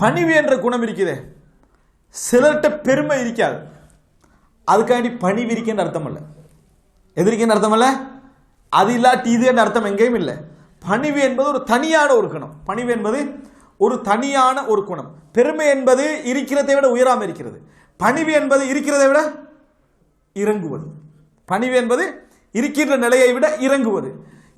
பணிவு என்ற குணம் இருக்குதே, சிலர்கிட்ட பெருமை இருக்காது, அதுக்காண்டி பணிவு இருக்கின்ற அர்த்தம் இல்லை. எதிர்க்கின்ற அர்த்தம் இல்லை, அது இல்லாட்டி இது என்ற அர்த்தம் எங்கேயும் இல்லை. பணிவு என்பது ஒரு தனியான ஒரு குணம். பணிவு என்பது ஒரு தனியான ஒரு குணம். பெருமை என்பது இருக்கிறதை விட உயராமல் இருக்கிறது. பணிவு என்பது இருக்கிறதை விட இறங்குவது. பணிவு என்பது இருக்கின்ற நிலையை விட இறங்குவது.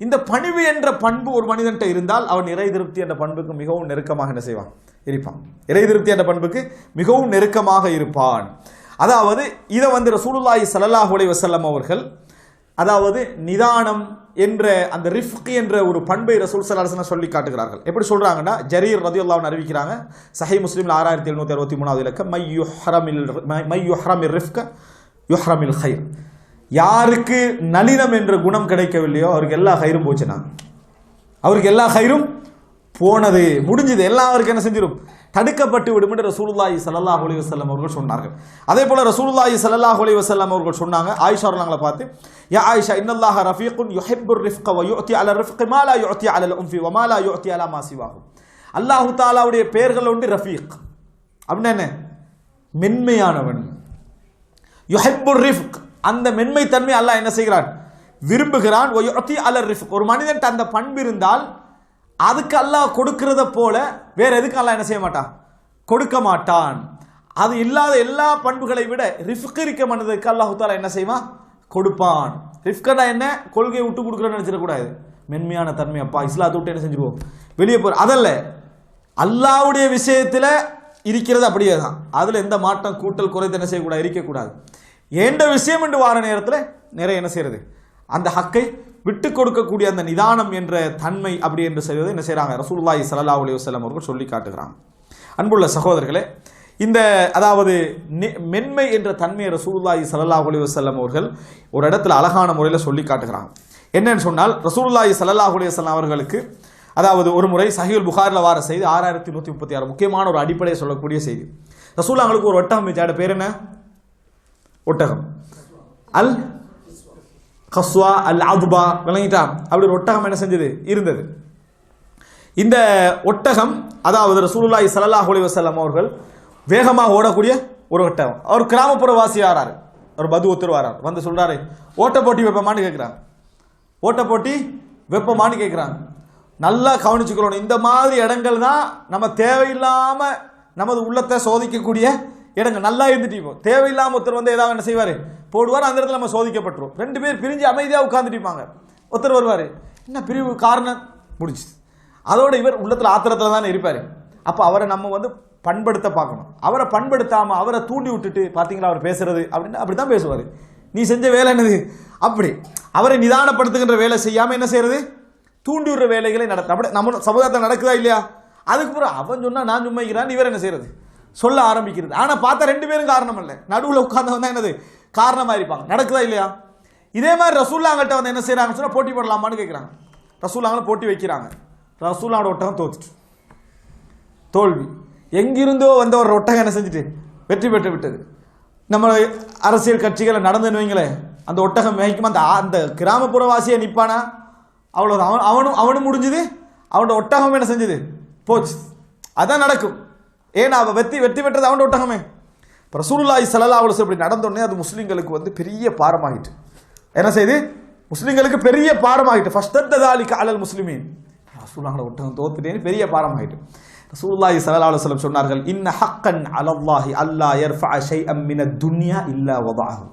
இந்த பணிவு என்ற பண்பு ஒரு மனிதன்கிட்ட இருந்தால் அவன் இறை திருப்தி என்ற பண்புக்கு மிகவும் நெருக்கமாக என்ன செய்வான், இருப்பான். இறை திருப்தி என்ற பண்புக்கு மிகவும் நெருக்கமாக இருப்பான். அதாவது இதை ரசூலுல்லாஹி ஸல்லல்லாஹு அலைஹி வஸல்லம் அவர்கள் அதாவது நிதானம் என்ற அந்த ரிஃப்க் என்ற ஒரு பண்பை ரசூல் ஸல்லல்லாஹு அலைஹி வஸல்லம் சொல்லி காட்டுகிறார்கள். எப்படி சொல்றாங்கன்னா, ஜரீர் ரலியல்லாஹு அன்ஹு அறிவிக்கிறாங்க, சஹீஹ் முஸ்லிம்ல 6763வது இலக்கம், மை யுஹ்ரமிர் ரிஃப்க யுஹ்ரமில் கைர். யாருக்கு நளினம் என்ற குணம் கிடைக்கவில்லையோ அவருக்கு எல்லா கயிறும் போச்சுனா, அவருக்கு எல்லா கயிறும் போனது, முடிஞ்சது, எல்லாம் அவருக்கு என்ன செஞ்சிடும், தடுக்கப்பட்டு விடும் என்று ரசூலுல்லாஹி ஸல்லல்லாஹு அலைஹி வஸல்லம் அவர்கள் சொன்னார்கள். அதே போல ரசூலுல்லாஹி ஸல்லல்லாஹு அலைஹி வஸல்லம் அவர்கள் சொன்னாங்க, ஆயிஷா ரலியல்லாஹு பார்த்து, யா ஆயிஷா இன்னல்லாஹ ரஃபீகுன் யுஹிப்புர் ரிஃப்க வ யுஅதி அலா ரிஃப்கி மா லா யுஅதி அலல் உன்ஃபி வ மா லா யுஅதி அலா மா சிவாஹு. அல்லாஹ் தஆலாவுடைய பெயர்கள் உண்டு ரஃபீக், அப்படின்னா என்ன, மென்மையானவன். யுஹிப்புர் ரிஃப்க், அந்த மென்மை தன்மை அல்லாஹ் என்ன செய்கிறான், விரும்புகிறான். வ யுஅதி அலல் ரிஃப்க், ஒரு மனிதன் அந்த பண்பு இருந்தால் அதுக்கு அல்லாஹ் கொடுக்கிறத போல வேற எதுக்கு அல்லாஹ் என்ன செய்ய மாட்டான், கொடுக்க மாட்டான். அது இல்லாத எல்லா பண்புகளை விட ரிஃப்க் இருக்க மனிதனுக்கு அல்லாஹ் தஆலா என்ன செய்வான், கொடுப்பான். ரிஃப்கனா என்ன, கொள்கையை விட்டு கொடுக்குறேன்னு நினைச்சிடக்கூடாது. மென்மையான தன்மை, அப்பா இஸ்லாத்தை விட்டு என்ன செஞ்சுருவோம், வெளியே போற, அதல்ல. அல்லாஹ்வுடைய விஷயத்தில் இருக்கிறது அப்படியே தான், அதில் எந்த மாற்றம் கூட்டல் குறைத்து என்ன செய்யக்கூடாது, இருக்கக்கூடாது. எந்த விஷயம் என்று வார நேரத்தில் நிறைய என்ன செய்யறது, அந்த ஹக்கை விட்டு கொடுக்கக்கூடிய அந்த நிதானம் என்ற தன்மை அப்படி என்று செய்வது என்ன செய்கிறாங்க, ரசூலுல்லாஹி ஸல்லல்லாஹு அலைஹி வஸல்லம் அவர்கள் சொல்லி காட்டுகிறாங்க. அன்புள்ள சகோதரர்களே, இந்த அதாவது மென்மை என்ற தன்மையை ரசூலுல்லாஹி ஸல்லல்லாஹு அலைஹி வஸல்லம் அவர்கள் ஒரு இடத்துல அழகான முறையில் சொல்லி காட்டுகிறாங்க. என்னன்னு சொன்னால், ரசூலுல்லாஹி ஸல்லல்லாஹு அலைஹி வஸல்லம் அவர்களுக்கு அதாவது ஒரு முறை சஹீஹுல் புகாரில் வார செய்தி 6136 முக்கியமான ஒரு அடிப்படையை சொல்லக்கூடிய செய்தி. ரசூலுல்லாஹ்களுக்கு ஒரு ஒட்டகம் வச்சாட பேர் என்ன, ஒட்டகம் அல் கஸ்வா அல் அதுபா, விளங்கிட்டா, அப்படி ஒரு ஒட்டகம் என்ன செஞ்சது, இருந்தது. இந்த ஒட்டகம் அதாவது ரசூலுல்லாஹி ஸல்லல்லாஹு அலைஹி வஸல்லம் அவர்கள் வேகமாக ஓடக்கூடிய ஒரு ஒட்டகம். அவர் கிராமப்புற வாசி ஆறாரு, ஒரு பது ஒருத்தர் வரார், வந்து சொல்றாரு, ஓட்ட போட்டி வெப்பமானு கேட்குறாங்க. ஓட்ட போட்டி வெப்பமானு கேட்குறாங்க. நல்லா கவனிச்சுக்கிறோம், இந்த மாதிரி இடங்கள் தான் நம்ம தேவையில்லாம நமது உள்ளத்தை சோதிக்கக்கூடிய இடங்கள். நல்லா இருந்துட்டு தேவையில்லாம ஒருத்தர் வந்து ஏதாவது என்ன செய்வார், போடுவார், அந்த இடத்துல நம்ம சோதிக்கப்பட்டுரும். ரெண்டு பேர் பிரிஞ்சு அமைதியாக உட்கார்ந்துட்டு இருப்பாங்க. ஒருத்தர் வருவார், என்ன பிரிவு காரணம், முடிச்சு. அதோட இவர் உள்ளத்தில் ஆத்திரத்தில் தானே இருப்பார். அப்போ அவரை நம்ம வந்து பண்படுத்த பார்க்கணும். அவரை பண்படுத்தாமல் அவரை தூண்டி விட்டுட்டு பார்த்தீங்களா அவர் பேசுறது அப்படின்னு அப்படி தான் பேசுவார். நீ செஞ்ச வேலை என்னது, அப்படி அவரை நிதானப்படுத்துகின்ற வேலை செய்யாமல் என்ன செய்யறது, தூண்டி விடுற வேலைகளை நடத்த. அப்படி நம்ம சமுதாயத்தில் நடக்குதா இல்லையா? அதுக்கு பிறகு அவன் சொன்னால் நான் சும்மா இருக்கிறான், இவர் என்ன செய்யறது, சொல்ல ஆரம்பிக்கிறது. ஆனால் பார்த்தா ரெண்டு பேரும் காரணம் இல்லை, நடுவில் உட்கார்ந்தவன் தான் என்னது காரணமாக இருப்பாங்க. நடக்குதா இல்லையா? இதே மாதிரி ரசூலுல்லாஹ்கிட்ட வந்து என்ன செய்கிறாங்கன்னு சொன்னால், போட்டி போடலாமான்னு கேட்குறாங்க. ரசூலுல்லாஹ்களை போட்டி வைக்கிறாங்க. ரசூலுல்லாஹோட ஒட்டகம் தோத்துட்டு, தோல்வி. எங்கிருந்தோ வந்த ஒரு ஒட்டகம் என்ன செஞ்சுட்டு வெற்றி பெற்று விட்டது. நம்ம அரசியல் கட்சிகளை நடந்துன்னு வைங்களேன், அந்த ஒட்டகம் மேய்க்குமா, அந்த கிராமப்புறவாசியை நிற்பானா, அவ்வளோதான். அவனும் முடிஞ்சுது, அவனோட ஒட்டகம் என்ன செஞ்சது, போச்சு. அதான் நடக்கும். ஏன்னா அவன் வெற்றி பெற்றது அவனோட ஒட்டகமே. இப்போ ரசூலுல்லாஹி ஸல்லல்லாஹு அலைஹி வஸல்லம் இப்படி நடந்தோடனே அது முஸ்லீம்களுக்கு வந்து பெரிய பாரமாகிட்டு. என்ன செய்து, முஸ்லீம்களுக்கு பெரிய பாரமாகிட்டு. ஃபஸ்தத்ததாலிக அலல் முஸ்லிமீன், ரசூலுல்லாஹோட ஒட்டகம் தோத்துட்டேன்னு பெரிய பாரமாகிட்டு. ரசூலுல்லாஹி ஸல்லல்லாஹு அலைஹி வஸல்லம் சொன்னார்கள், இன்ன ஹக்கன் அலல்லாஹி அல்லா யர்ஃபஅ ஷைஅம் மினத் துன்யா இல்லா வதஅஹு.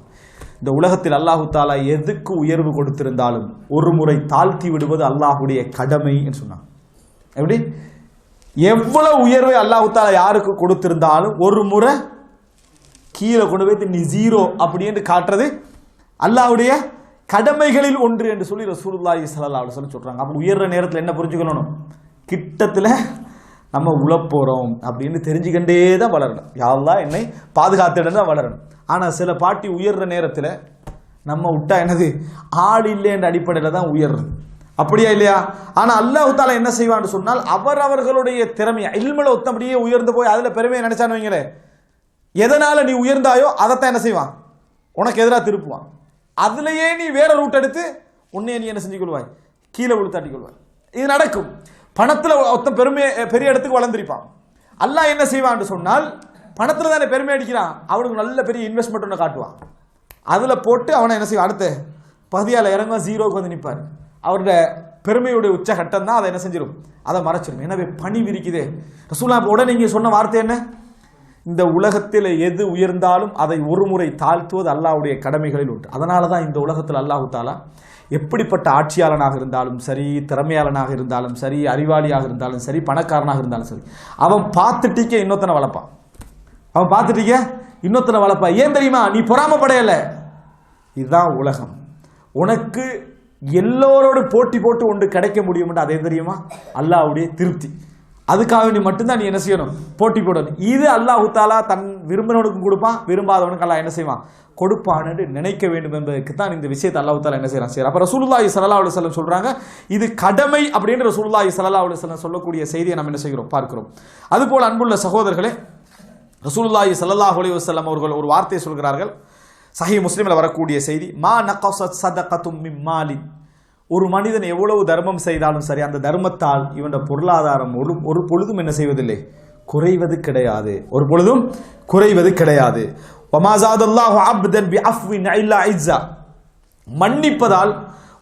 இந்த உலகத்தில் அல்லாஹு தஆலா எதுக்கு உயர்வு கொடுத்திருந்தாலும் ஒரு முறை தாழ்த்தி விடுவது அல்லாஹ்வுடைய கடமை என்று சொன்னாங்க. எப்படி, எவ்வளவு உயர்வை அல்லாஹு தஆலா யாருக்கு கொடுத்திருந்தாலும் ஒரு முறை கீழே கொண்டு போய் நீ ஜீரோ அப்படி என்று காட்டுறது அல்லாஹ்வுடைய கடமைகளில் ஒன்று என்று சொல்லி ரசூலுல்லாஹி ஸல்லல்லாஹு அலைஹி வஸல்லம் சொல்றாங்க. அப்போ உயர்ற நேரத்தில் என்ன புரிஞ்சுக்கணும், கிட்டத்தில் நம்ம உழப்போகிறோம் அப்படின்னு தெரிஞ்சுக்கிட்டே தான் வளரணும். யா அல்லாஹ் என்னை பாதுகாத்துடன் தான் வளரணும். ஆனால் சில பாட்டி உயர்ற நேரத்தில் நம்ம விட்டா என்னது, ஆள் இல்லை என்ற அடிப்படையில் தான் உயர்றது, அப்படியா இல்லையா? ஆனால் அல்லாஹ் தஆலா என்ன செய்வான்னு சொன்னால், அவர்களுடைய திறமையை இல்முல ஒத்தபடியே உயர்ந்து போய் அதில் பெருமையை நினைச்சான்னு வைங்களே, எதனால நீ உயர்ந்தாயோ அதைத்தான் என்ன செய்வான், உனக்கு எதிராக திருப்புவான். அதுலேயே நீ வேற ரூட் எடுத்து உன்னையே நீ என்ன செஞ்சு கொள்வாய், கீழே விழுத்தாட்டி கொள்வாய். இது நடக்கும். பணத்தில் ஒருத்தன் பெரிய இடத்துக்கு வளர்ந்துருப்பான், அல்லாஹ் என்ன செய்வான்னு சொன்னால் பணத்தில் தானே பெருமை அடிக்கிறான், அவனுக்கு நல்ல பெரிய இன்வெஸ்ட்மெண்ட் ஒன்று காட்டுவான். அதில் போட்டு அவனை என்ன செய்வான், அடுத்த பகுதியால் இறங்க ஜீரோவுக்கு வந்து நிற்பார். அவருடைய பெருமையுடைய உச்சகட்டம் தான் அதை என்ன செஞ்சிடும், அதை மறைச்சிடும். எனவே பணி விரிக்குதே. ரசூலுல்லாஹ் இப்போ உடனே நீங்கள் சொன்ன வார்த்தை என்ன, இந்த உலகத்தில் எது உயர்ந்தாலும் அதை ஒரு முறை தாழ்த்துவது அல்லாஹ்வுடைய கடமைகளில் உண்டு. அதனால தான் இந்த உலகத்தில் அல்லாஹு தாலா எப்படிப்பட்ட ஆட்சியாளனாக இருந்தாலும் சரி, திறமையாளனாக இருந்தாலும் சரி, அறிவாளியாக இருந்தாலும் சரி, பணக்காரனாக இருந்தாலும் சரி, அவன் பார்த்துட்டீக்க இன்னொத்தனை வளர்ப்பான். அவன் பார்த்துட்டீங்க இன்னொத்தனை வளர்ப்பா. ஏன் தெரியுமா, நீ பொறாமப்படையல. இதுதான் உலகம். உனக்கு எல்லோரோடு போட்டி போட்டு ஒன்று கிடைக்க முடியும். அதே தெரியுமா, அல்லாஹ்வுடைய திருப்தி. அதுக்காக நீ மட்டும்தான் நீ என்ன செய்யணும், போட்டி போடணும். இது அல்லாஹு தாலா தன் விரும்பினவனுக்கும் கொடுப்பான், விரும்பாதவனுக்கு அல்லாஹ் என்ன செய்வான், கொடுப்பான் என்று நினைக்க வேண்டும் என்பதற்கு தான் இந்த விஷயத்தை அல்லாஹு தாலா என்ன செய்யறான். சரி, அப்ப ரசூலுல்லாஹி ஸல்லல்லாஹு அலைஹி வஸல்லம் சொல்றாங்க இது கடமை அப்படின்னு ரசூலுல்லாஹி ஸல்லல்லாஹு அலைஹி வஸல்லம் சொல்லக்கூடிய செய்தியை நம்ம என்ன செய்கிறோம், பார்க்கிறோம். அதுபோல் அன்புள்ள சகோதரர்களே, ரசூலுல்லாஹி ஸல்லல்லாஹு அலைஹி வஸல்லம் அவர்கள் ஒரு வார்த்தையை சொல்கிறார்கள். சஹீஹ் முஸ்லிமில் வரக்கூடிய செய்தி, மா நகஸத் ஸதகத்தும் மின் மாலின், ஒரு மனிதன் எவ்வளவு தர்மம் செய்தாலும் சரி, அந்த தர்மத்தால் இவன் பொருளாதாரம் ஒரு பொழுதும் என்ன செய்வதில்லை, குறைவது கிடையாது. ஒரு பொழுதும் குறைவது கிடையாது. வமா ஸாதல்லாஹு அப்தன் பிஅஃவின் இல்லா இஸ்ஸா, மன்னிப்பதால்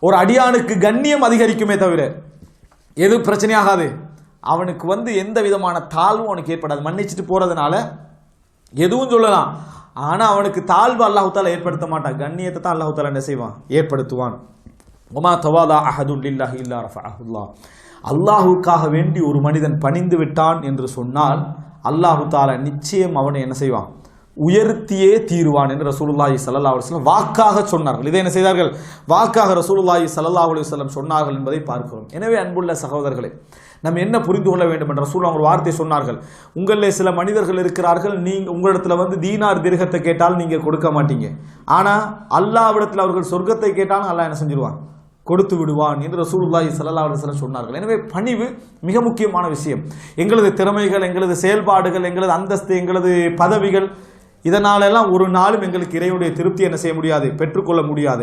ஒரு அடியானுக்கு கண்ணியம் அதிகரிக்குமே தவிர எது பிரச்சனையாகாது, அவனுக்கு எந்த விதமான தாழ்வும் அவனுக்கு ஏற்படாது. மன்னிச்சுட்டு போறதுனால எதுவும் சொல்லலாம், ஆனா அவனுக்கு தாழ்வு அல்லாஹு தாலா ஏற்படுத்த மாட்டான், கண்ணியத்தை தான் அல்லாஹு தாலா என்ன செய்வான், ஏற்படுத்துவான். ஒமா தவாதா அஹதுன் லில்லாஹி இல்லா ரஃபஅஹுல்லாஹ், அல்லாஹுக்காக வேண்டி ஒரு மனிதன் பணிந்து விட்டான் என்று சொன்னால் அல்லாஹு தாலா நிச்சயம் அவனை என்ன செய்வான், உயர்த்தியே தீருவான் என்று ரசூலுல்லாஹி ஸல்லல்லாஹு அலைஹி வஸல்லம் வாக்காக சொன்னார்கள். இதை என்ன செய்தார்கள், வாக்காக ரசூலுல்லாஹி ஸல்லல்லாஹு அலைஹி வஸல்லம் சொன்னார்கள் என்பதை பார்க்கிறோம். எனவே அன்புள்ள சகோதரர்களே, நம்ம என்ன புரிந்து கொள்ள வேண்டும் என்ற ரசூலுல்லாஹ் ஒரு வார்த்தை சொன்னார்கள், உங்களில் சில மனிதர்கள் இருக்கிறார்கள், நீங்க உங்களிடத்துல தீனார் திர்ஹத்தை கேட்டால் நீங்க கொடுக்க மாட்டீங்க, ஆனா அல்லாஹ்விடத்தில் அவர்கள் சொர்க்கத்தை கேட்டாலும் அல்லாஹ் என்ன செஞ்சிருவான், கொடுத்து விடுவான் என்று ரசூலுல்லாஹி ஸல்லல்லாஹு அலைஹி வஸல்லம் சொன்னார்கள். எனவே பணிவு மிக முக்கியமான விஷயம். எங்களது திறமைகள், எங்களது செயல்பாடுகள், எங்களது அந்தஸ்து, எங்களது பதவிகள், இதனாலெல்லாம் ஒரு நாளும் எங்களுக்கு இறைவனுடைய திருப்தி என்ன செய்ய முடியாது, பெற்றுக்கொள்ள முடியாது.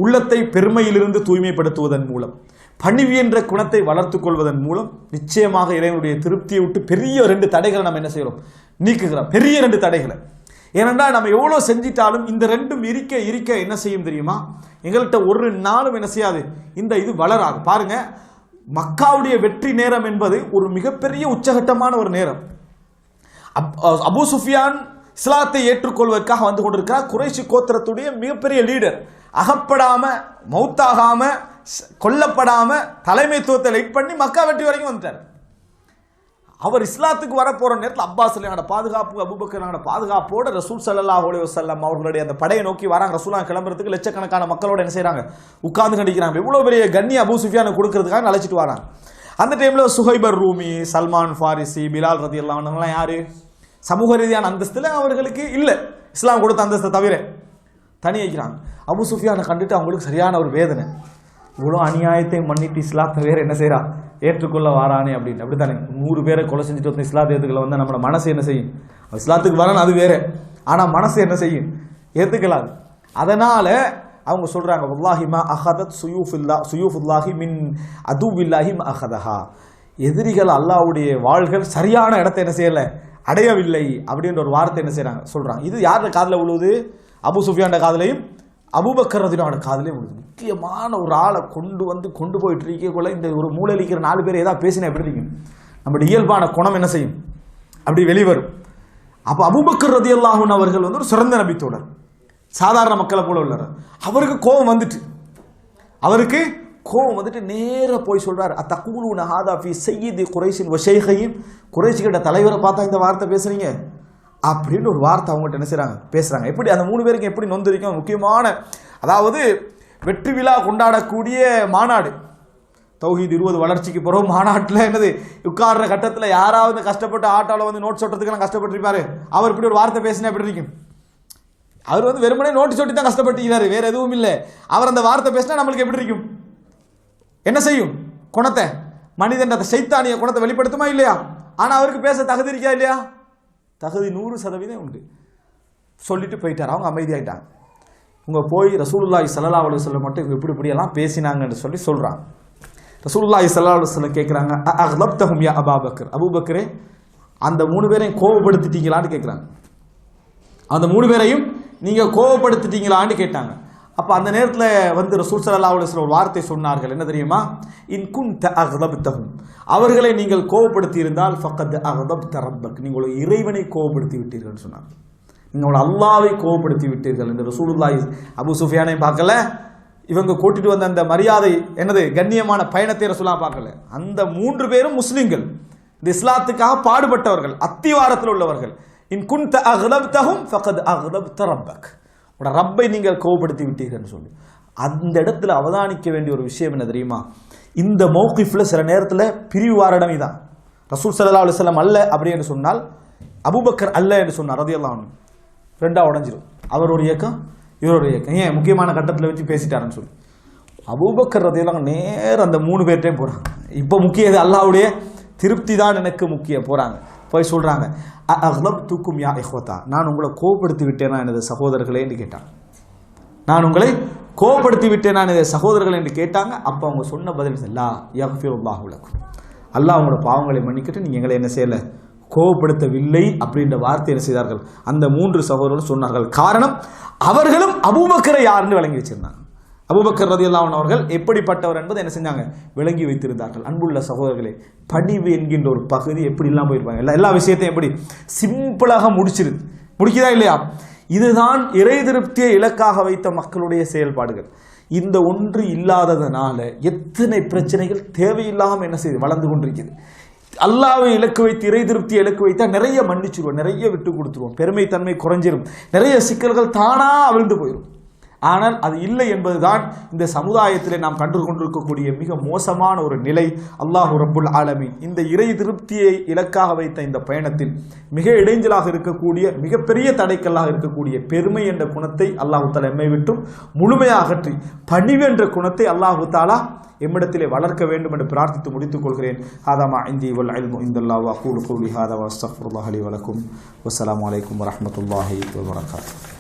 உள்ளத்தை பெருமையிலிருந்து தூய்மைப்படுத்துவதன் மூலம், பணிவு என்ற குணத்தை வளர்த்துக் கொள்வதன் மூலம் நிச்சயமாக இறைவனுடைய திருப்தியை விட்டு பெரிய 2 தடைகளை நம்ம என்ன செய்யறோம், நீக்குகிறோம். பெரிய 2 தடைகளை. ஏனென்றால் நம்ம எவ்வளோ செஞ்சிட்டாலும் இந்த 2ம் இருக்க இருக்க என்ன செய்யும் தெரியுமா, எங்கள்கிட்ட ஒரு நாளும் என்ன செய்யாது, இந்த இது வளராது. பாருங்க, மக்காவுடைய வெற்றி நேரம் என்பது ஒரு மிகப்பெரிய உச்சகட்டமான ஒரு நேரம். அபூ சுஃபியான் இஸ்லாத்தை ஏற்றுக்கொள்வதற்காக வந்து கொண்டிருக்கிறார். குறைஷி கோத்திரத்துடைய மிகப்பெரிய லீடர், அகப்படாம மௌத்தாகாம கொல்லப்படாம தலைமைத்துவத்தை லைட் பண்ணி மக்கா வெற்றி வரைக்கும் வந்துட்டார். அவர் இஸ்லாத்துக்கு வர போற நேரத்தில் அப்பாஸ் அலியோட பாதுகாப்பு, அபூபக்கரோட பாதுகாப்போட ரசூல் ஸல்லல்லாஹு அலைஹி வஸல்லம் அவர்களுடைய அந்த படையை நோக்கி வராங்க. ரசூலுல்லாஹ் கிளம்புறதுக்கு லட்சக்கணக்கான மக்களோட என்ன செய்றாங்க, உட்கார்ந்து கண்டிக்கிறாங்க. எவ்வளவு பெரிய கண்ணிய அபூ சுஃபியானுக்கு கொடுக்கிறதுக்காக அழைச்சிட்டு வராங்க. அந்த டைம்ல சுஹைபர் ரூமி, சல்மான் ஃபாரிசி, பிலால் ரதியல்லாஹு அன்ஹுலாம் யாரு, சமூக ரீதியான அந்தஸ்துல அவர்களுக்கு இல்லை, இஸ்லாம் கொடுத்த அந்தஸ்தை தவிர தனி வைக்கிறாங்க. அபூ சுஃபியானை கண்டுட்டு அவங்களுக்கு சரியான ஒரு வேதனை, இவ்வளோ அநியாயத்தை மன்னிட்டு இஸ்லாத்தை வேற என்ன செய்யறா, ஏற்றுக்கொள்ள வாரானே அப்படின்னு. அப்படித்தானே 100 பேரை கொலை செஞ்சுட்டு வந்து இஸ்லாத்தை ஏற்றுக்கல வந்து நம்மளோட மனசு என்ன செய்யும், இஸ்லாத்துக்கு வரணும் அது வேற, ஆனா மனசு என்ன செய்யும், ஏற்றுக்கலாது. அதனால அவங்க சொல்றாங்க, வல்லாஹி மா அஹதத் சுயூஃபுல்லாஹி மின் அதுவில்லாஹி மா அஹதஹா, எதிரிகள் அல்லாஹ்வுடைய வாள்கள் சரியான இடத்தை என்ன செய்யல, அடையவில்லை அப்படின்ற ஒரு வார்த்தை என்ன செய்யறாங்க, சொல்றாங்க. இது யாரோட காதுல விழுவுது, அபூ சுஃபியான் காதுலையும் அபூபக்கர் ரதியல்லாஹு அன்ஹு காதுலையும் விழுது. முக்கியமான ஒரு ஆளை கொண்டு போயிட்டு இருக்கக்குள்ள இந்த ஒரு மூலையிலிக்கிற 4 பேர் ஏதாவது பேசினா எப்படி இருக்கும், நம்முடைய இயல்பான குணம் என்ன செய்யும், அப்படி வெளிவரும். அப்ப அபூபக்கர் ரதியல்லாஹு அன்ஹு அவர்கள் ஒரு சிறந்த நபித்தோடர், சாதாரண மக்களை போல உள்ளார். அவருக்கு கோபம் வந்துட்டு நேர போய் சொல்றாரு, அத்தகூலுன ஹாதா ஃபீ சய்யிதி குரைஷின் வ ஷைஹின், குறைஷிகிட்ட தலைவரை பார்த்தா இந்த வார்த்தை பேசுறீங்க அப்படின்னு ஒரு வார்த்தை அவங்ககிட்ட என்ன செய்றாங்க, பேசுறாங்க. எப்படி அந்த 3 பேருக்கு எப்படி நொந்திருக்கும். முக்கியமான, அதாவது வெற்றி விழா கொண்டாடக்கூடிய மாநாடு, தௌஹீத் 20 வளர்ச்சிக்கு பிறகு மாநாட்டில் என்னது உட்கார்ற கட்டத்தில் யாராவது கஷ்டப்பட்டு ஆட்டோவில் நோட்ஸ் ஓட்டுறதுக்கெல்லாம் கஷ்டப்பட்டிருப்பாரு, அவர் இப்படி ஒரு வார்த்தை பேசினா எப்படி இருக்கும். அவர் வெறுமனே நோட்டு சொட்டி தான் கஷ்டப்பட்டுக்கிறாரு, வேற எதுவும் இல்லை. அவர் அந்த வார்த்தை பேசினா நம்மளுக்கு எப்படி இருக்கும், என்ன செய்யும், குணத்தை, மனிதன் அந்த சைத்தானிய குணத்தை வெளிப்படுத்துமா இல்லையா. ஆனா அவருக்கு பேச தகுதி இருக்கா இல்லையா, தகுதி 100% உண்டு. சொல்லிட்டு போயிட்டார், அவங்க அமைதியாயிட்டாங்க. இவங்க போய் ரசூலுல்லாஹி ஸல்லல்லாஹு அலைஹி வஸல்லம் மட்டும் இவங்க இப்படியெல்லாம் பேசினாங்கன்னு சொல்றாங்க. ரசூலுல்லாஹி ஸல்லல்லாஹு அலைஹி வஸல்லம் கேட்குறாங்க, அக்லப்தஹும் யா அபூபக்கர், அபூபக்கரே அந்த 3 பேரையும் கோபப்படுத்திட்டீங்களான்னு கேட்குறாங்க. அந்த 3 பேரையும் நீங்க கோபப்படுத்திட்டீங்களான்னு கேட்டாங்க. அப்ப அந்த நேரத்தில் வந்து ரசூல் ஸல்லல்லாஹு அலைஹி வஸல்லம் ஒரு வார்த்தை சொன்னார்கள். என்ன தெரியுமா? இன் குன்த அக்தப்தஹும், அவர்களை நீங்கள் கோபப்படுத்தி இருந்தால் ஃபக்கத் அக்தப்த ரப்பக், நீங்கள் இறைவனை கோபப்படுத்தி விட்டீர்கள் சொன்னார்கள். நீங்கள் அல்லாஹ்வை கோபப்படுத்தி விட்டீர்கள் என்று ரசூலுல்லாஹி. அபூ சுஃபியானை பார்க்கல, இவங்க கூட்டிட்டு வந்த அந்த மரியாதை என்னது கண்ணியமான பயணத்தை ரசூலுல்லாஹ் பார்க்கல. அந்த 3 பேரும் முஸ்லிம்கள், இந்த இஸ்லாத்துக்காக பாடுபட்டவர்கள், அத்திவாரத்தில் உள்ளவர்கள். இன் குன்த அக்தப்தஹும் ஃபக்கத் அக்தப்த ரப்பக், ரப்பை நீங்கள் கோபப்படுத்தி விட்டீர்கள் சொல்லி. அந்த இடத்துல அவதானிக்க வேண்டிய ஒரு விஷயம் என்ன தெரியுமா? இந்த மௌகிஃப்ல சில நேரத்தில் பிரிவு வாரடம் இதான். ரசூல் ஸல்லல்லாஹு அலைஹி வஸல்லம் அல்ல அப்படி என்று சொன்னால், அபூபக்கர் அல்ல என்று சொன்னார் ரலியல்லாஹு அன்ஹு, ரெண்டா உடஞ்சிரும். அவர் ஒரு இயக்கம், இவர் ஒரு இயக்கம். ஏன் முக்கியமான கட்டத்தில் வச்சு பேசிட்டாருன்னு சொல்லி அபூபக்கர் ரலியல்லாஹு அன்ஹு நேர் அந்த 3 பேர்ட்டையும் போறாங்க. இப்போ முக்கியது அல்லாஹ்வுடைய திருப்தி தான் எனக்கு முக்கியம். போறாங்க, போய் சொல்றாங்க, அக்லப்துக்கும் யா இஹ்வதா, நான் உங்களை கோபப்படுத்தி விட்டேனா எனது சகோதரர்களே என்று கேட்டாங்க. நான் உங்களை கோபப்படுத்தி விட்டேனா எனது சகோதரர்கள் என்று கேட்டாங்க. அப்போ அவங்க சொன்ன பதில் லா யக்ஃபிருல்லாஹு லக்கும், அல்லாஹ் உங்களோட பாவங்களை மன்னிக்கட்டு, நீங்க எங்களை என்ன செய்யல, கோபப்படுத்தவில்லை அப்படின்ற வார்த்தை என்ன செய்தார்கள் அந்த 3 சகோதரர்கள் சொன்னார்கள். காரணம், அவர்களும் அபூபக்கரை யாருன்னு விளங்கி வச்சிருந்தாங்க. அபூபக்கர் ரலியல்லாஹு அன்ஹு அவர்கள் எப்படிப்பட்டவர் என்பதை என்ன செஞ்சாங்க, விளங்கி வைத்திருந்தார்கள். அன்புள்ள சகோதரர்களே, பணிவு என்கின்ற ஒரு பகுதி எப்படி இல்லாமல் போயிருப்பாங்க. எல்லா விஷயத்தையும் எப்படி சிம்பிளாக முடிக்குதா இல்லையா? இதுதான் இறை திருப்தியை இலக்காக வைத்த மக்களுடைய செயல்பாடுகள். இந்த ஒன்று இல்லாததனால எத்தனை பிரச்சனைகள் தேவையில்லாமல் என்ன செய்து வளர்ந்து கொண்டிருக்கிறது. அல்லாஹ்வை இலக்கு வைத்து இறை திருப்தியை இலக்கு வைத்தா நிறைய மன்னிச்சிருவோம், நிறைய விட்டு கொடுத்துருவோம், பெருமை தன்மை குறைஞ்சிரும், நிறைய சிக்கல்கள் தானா அவிழ்ந்து போயிடும். ஆனால் அது இல்லை என்பதுதான் இந்த சமுதாயத்திலே நாம் கண்டு கொண்டிருக்கக்கூடிய மிக மோசமான ஒரு நிலை. அல்லாஹ் ரப்புல் ஆலமீன் இந்த இறை திருப்தியை இலக்காக வைத்த இந்த பயணத்தில் மிக இடைஞ்சலாக இருக்கக்கூடிய, மிகப்பெரிய தடைக்கல்லாக இருக்கக்கூடிய பெருமை என்ற குணத்தை அல்லாஹு தஆலா எம்மை விட்டும் முழுமையாக அகற்றி பணிவு என்ற குணத்தை அல்லாஹு தஆலா எம்மிடத்திலே வளர்க்க வேண்டும் என்று பிரார்த்தித்து முடித்துக் கொள்கிறேன். ஹாதா மா இன்தி வல் இல்மு இன்தல்லாஹ் வ அகூலு கௌலி ஹாதா வ அஸ்தக்ஃபிருல்லாஹ லி வ லக்கும். வஸ்ஸலாமு அலைக்கும் வ ரஹ்மத்துல்லாஹி வ பரகாத்துஹு.